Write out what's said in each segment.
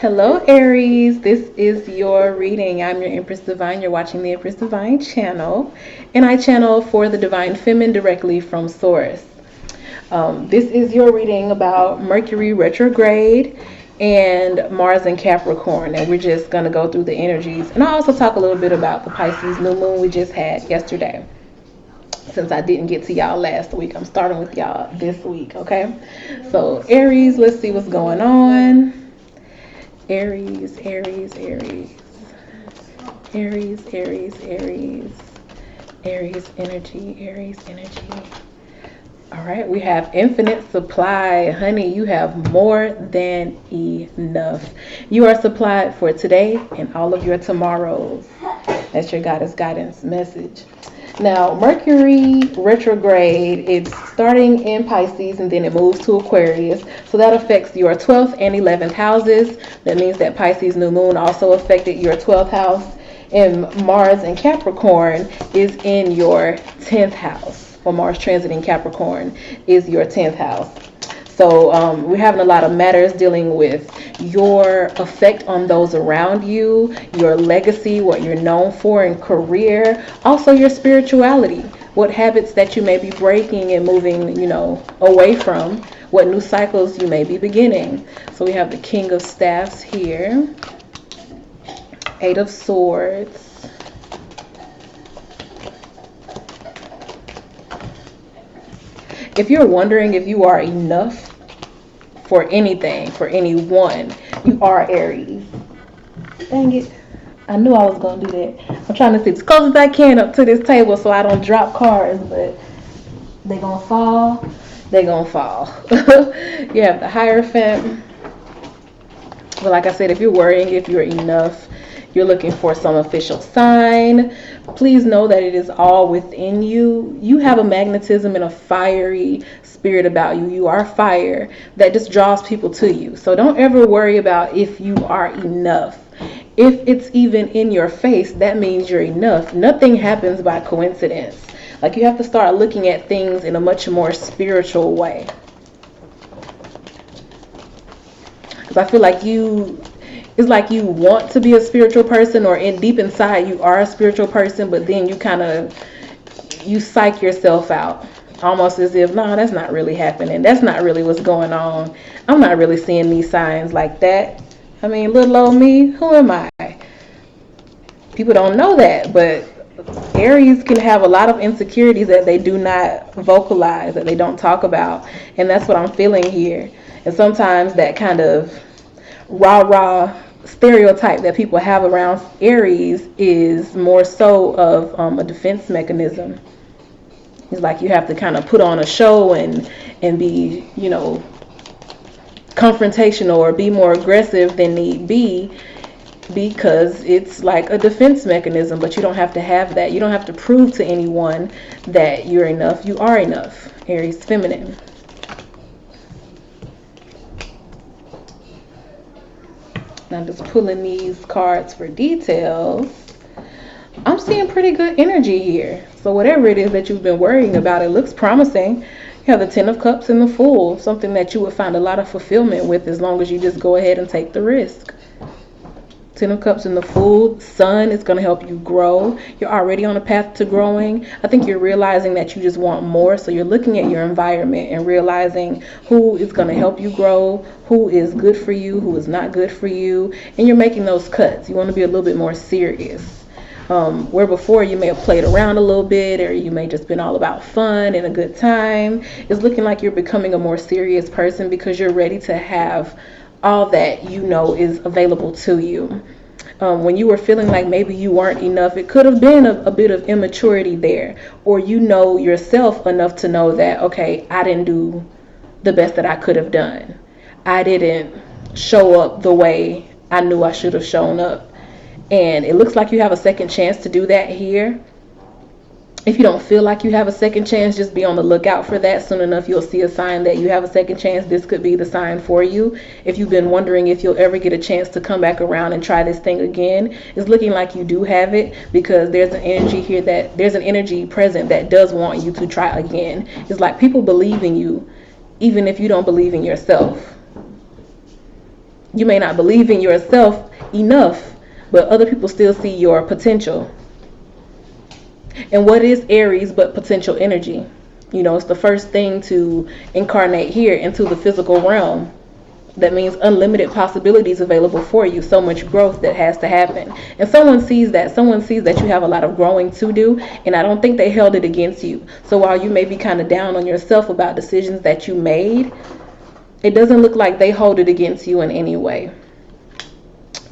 Hello, Aries. This is your reading. I'm your Empress Divine. You're watching the Empress Divine Channel, and I channel for the Divine Feminine directly from Source. This is your reading about Mercury retrograde and Mars in Capricorn, and we're just going to go through the energies. And I'll also talk a little bit about the Pisces new moon we just had yesterday. Since I didn't get to y'all last week, I'm starting with y'all this week, okay? So, Aries, let's see what's going on. Aries, Aries, Aries, Aries, Aries, Aries, Aries energy, Aries energy. All right, we have infinite supply. Honey, you have more than enough. You are supplied for today and all of your tomorrows. That's your goddess guidance message. Now, Mercury retrograde, it's starting in Pisces and then it moves to Aquarius. So that affects your 12th and 11th houses. That means that Pisces new moon also affected your 12th house. And Mars in Capricorn is in your 10th house. Or Mars transiting Capricorn is your 10th house. So we're having a lot of matters dealing with your effect on those around you, your legacy, what you're known for in career, also your spirituality, what habits that you may be breaking and moving, away from, what new cycles you may be beginning. So we have the King of Staffs here, Eight of Swords, if you're wondering if you are enough for anything, for anyone, you are Aries. Dang it. I knew I was going to do that. I'm trying to sit as close as I can up to this table so I don't drop cards, but they're going to fall. They're going to fall. You have the Hierophant. But like I said, if you're worrying if you're enough, you're looking for some official sign, please know that it is all within you. You have a magnetism and a fiery spirit about you. You are fire that just draws people to you. So don't ever worry about if you are enough. If it's even in your face, that means you're enough. Nothing happens by coincidence. Like, you have to start looking at things in a much more spiritual way. Because I feel like it's like you want to be a spiritual person, or deep inside you are a spiritual person, but then you psych yourself out, almost as if, no, that's not really happening. That's not really what's going on. I'm not really seeing these signs like that. I mean, little old me, who am I? People don't know that, but Aries can have a lot of insecurities that they do not vocalize, that they don't talk about, and that's what I'm feeling here. And sometimes that kind of rah-rah stereotype that people have around Aries is more so of a defense mechanism. It's like you have to kind of put on a show and be, confrontational or be more aggressive than need be, because it's like a defense mechanism. But you don't have to have that. You don't have to prove to anyone that you're enough. You are enough. Aries feminine. Now, just pulling these cards for details, I'm seeing pretty good energy here. So whatever it is that you've been worrying about, it looks promising. You have the Ten of Cups and the Fool, something that you would find a lot of fulfillment with as long as you just go ahead and take the risk. Ten of Cups and the Fool, Sun is going to help you grow. You're already on a path to growing. I think you're realizing that you just want more. So you're looking at your environment and realizing who is going to help you grow, who is good for you, who is not good for you. And you're making those cuts. You want to be a little bit more serious. Where before you may have played around a little bit, or you may just been all about fun and a good time. It's looking like you're becoming a more serious person because you're ready to have all that is available to you. When you were feeling like maybe you weren't enough, it could have been a bit of immaturity there, or yourself enough to know that, okay, I didn't do the best that I could have done. I didn't show up the way I knew I should have shown up. And it looks like you have a second chance to do that here. If you don't feel like you have a second chance, just be on the lookout for that. Soon enough, you'll see a sign that you have a second chance. This could be the sign for you. If you've been wondering if you'll ever get a chance to come back around and try this thing again, it's looking like you do have it, because there's an energy here there's an energy present that does want you to try again. It's like people believe in you, even if you don't believe in yourself. You may not believe in yourself enough, but other people still see your potential. And what is Aries but potential energy? You know, it's the first thing to incarnate here into the physical realm. That means unlimited possibilities available for you, so much growth that has to happen. And someone sees that. Someone sees that you have a lot of growing to do, and I don't think they held it against you. So while you may be kind of down on yourself about decisions that you made, it doesn't look like they hold it against you in any way.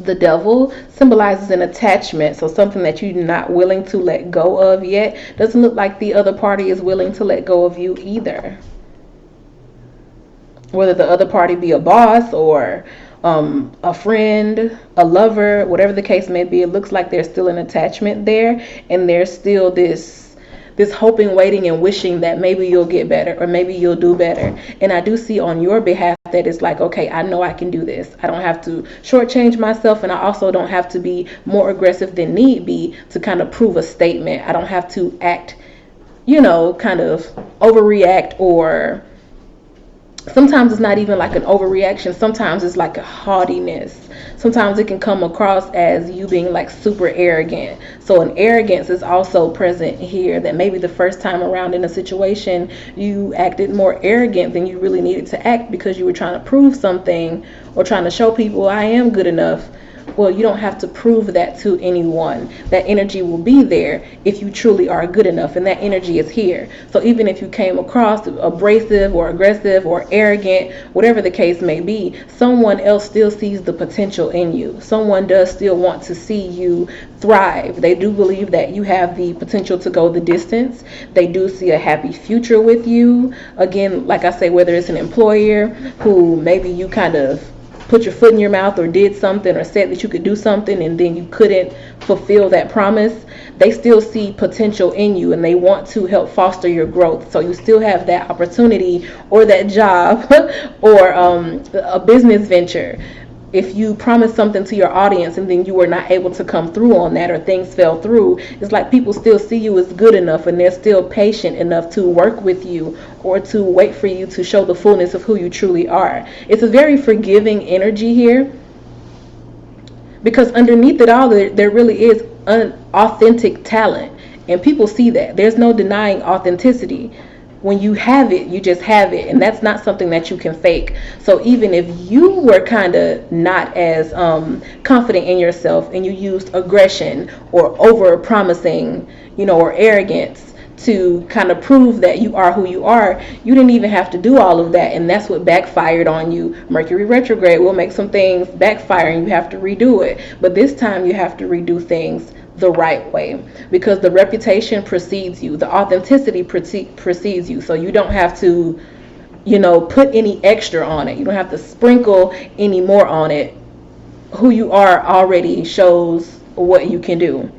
The devil symbolizes an attachment, so something that you're not willing to let go of yet. Doesn't look like the other party is willing to let go of you either. Whether the other party be a boss or a friend, a lover, whatever the case may be, it looks like there's still an attachment there, and there's still this hoping, waiting, and wishing that maybe you'll get better or maybe you'll do better. And I do see on your behalf that it's like, okay, I know I can do this. I don't have to shortchange myself, and I also don't have to be more aggressive than need be to kind of prove a statement. I don't have to act, kind of overreact, or sometimes it's not even like an overreaction. Sometimes it's like a haughtiness. Sometimes it can come across as you being like super arrogant. So an arrogance is also present here, that maybe the first time around in a situation you acted more arrogant than you really needed to act because you were trying to prove something or trying to show people I am good enough. Well, you don't have to prove that to anyone. That energy will be there if you truly are good enough, and that energy is here. So even if you came across abrasive or aggressive or arrogant, whatever the case may be, someone else still sees the potential in you. Someone does still want to see you thrive. They do believe that you have the potential to go the distance. They do see a happy future with you. Again, like I say, whether it's an employer who maybe you kind of put your foot in your mouth or did something or said that you could do something and then you couldn't fulfill that promise, they still see potential in you and they want to help foster your growth. So you still have that opportunity or that job or a business venture. If you promise something to your audience and then you were not able to come through on that, or things fell through, it's like people still see you as good enough and they're still patient enough to work with you or to wait for you to show the fullness of who you truly are. It's a very forgiving energy here, because underneath it all there really is authentic talent, and people see that. There's no denying authenticity. When you have it, you just have it, and that's not something that you can fake. So even if you were kind of not as confident in yourself and you used aggression or over promising, or arrogance to kind of prove that you are who you are, you didn't even have to do all of that, and that's what backfired on you. Mercury retrograde will make some things backfire and you have to redo it, but this time you have to redo things the right way, because the reputation precedes you, the authenticity precedes you. So you don't have to put any extra on it. You don't have to sprinkle any more on it. Who you are already shows what you can do.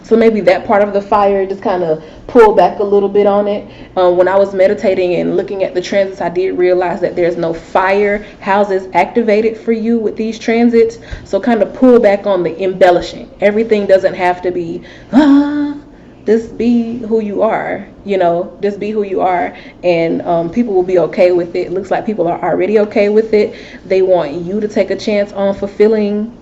So maybe that part of the fire, just kind of pull back a little bit on it. When I was meditating and looking at the transits, I did realize that there's no fire houses activated for you with these transits. So kind of pull back on the embellishing. Everything doesn't have to be, just be who you are, just be who you are, and people will be okay with it. It looks like people are already okay with it. They want you to take a chance on fulfilling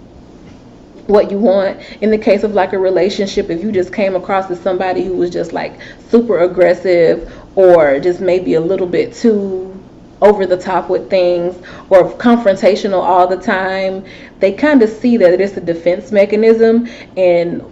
what you want. In the case of like a relationship, if you just came across as somebody who was just like super aggressive or just maybe a little bit too over the top with things or confrontational all the time, they kind of see that it's a defense mechanism, and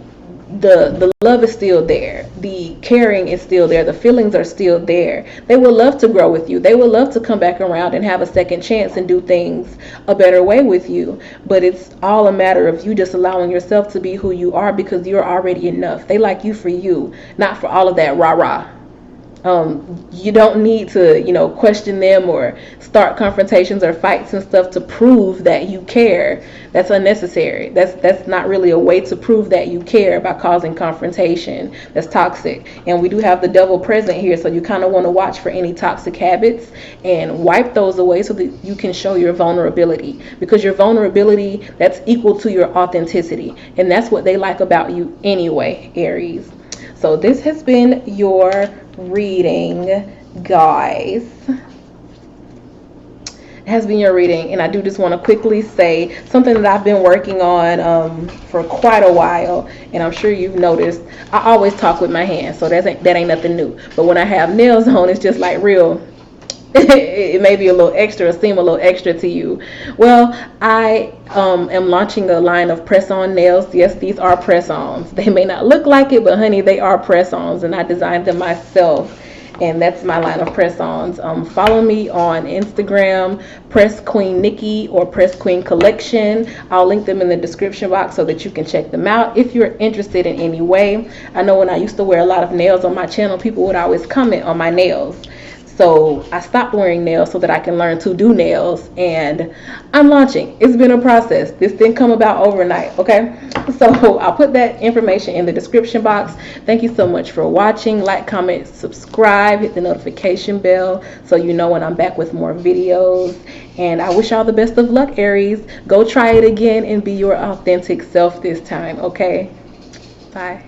the love is still there, the caring is still there, the feelings are still there. They would love to grow with you. They would love to come back around and have a second chance and do things a better way with you. But it's all a matter of you just allowing yourself to be who you are, because you're already enough. They like you for you, not for all of that rah-rah. You don't need to, question them or start confrontations or fights and stuff to prove that you care. That's unnecessary. That's not really a way to prove that you care, by causing confrontation. That's toxic. And we do have the devil present here, so you kind of want to watch for any toxic habits and wipe those away so that you can show your vulnerability, because your vulnerability, that's equal to your authenticity, and that's what they like about you anyway, Aries. So this has been your reading, guys. has been your reading, and I do just want to quickly say something that I've been working on for quite a while, and I'm sure you've noticed. I always talk with my hands, so that ain't nothing new. But when I have nails on, it's just like real. It may be a little extra, or seem a little extra to you. Well, I am launching a line of press-on nails. Yes, these are press-ons. They may not look like it, but honey, they are press-ons, and I designed them myself. And that's my line of press-ons. Follow me on Instagram, Press Queen Nikki or Press Queen Collection. I'll link them in the description box so that you can check them out if you're interested in any way. I know when I used to wear a lot of nails on my channel, people would always comment on my nails. So I stopped wearing nails so that I can learn to do nails, and I'm launching. It's been a process. This didn't come about overnight, okay? So I'll put that information in the description box. Thank you so much for watching. Like, comment, subscribe, hit the notification bell so you know when I'm back with more videos. And I wish y'all the best of luck, Aries. Go try it again and be your authentic self this time, okay? Bye.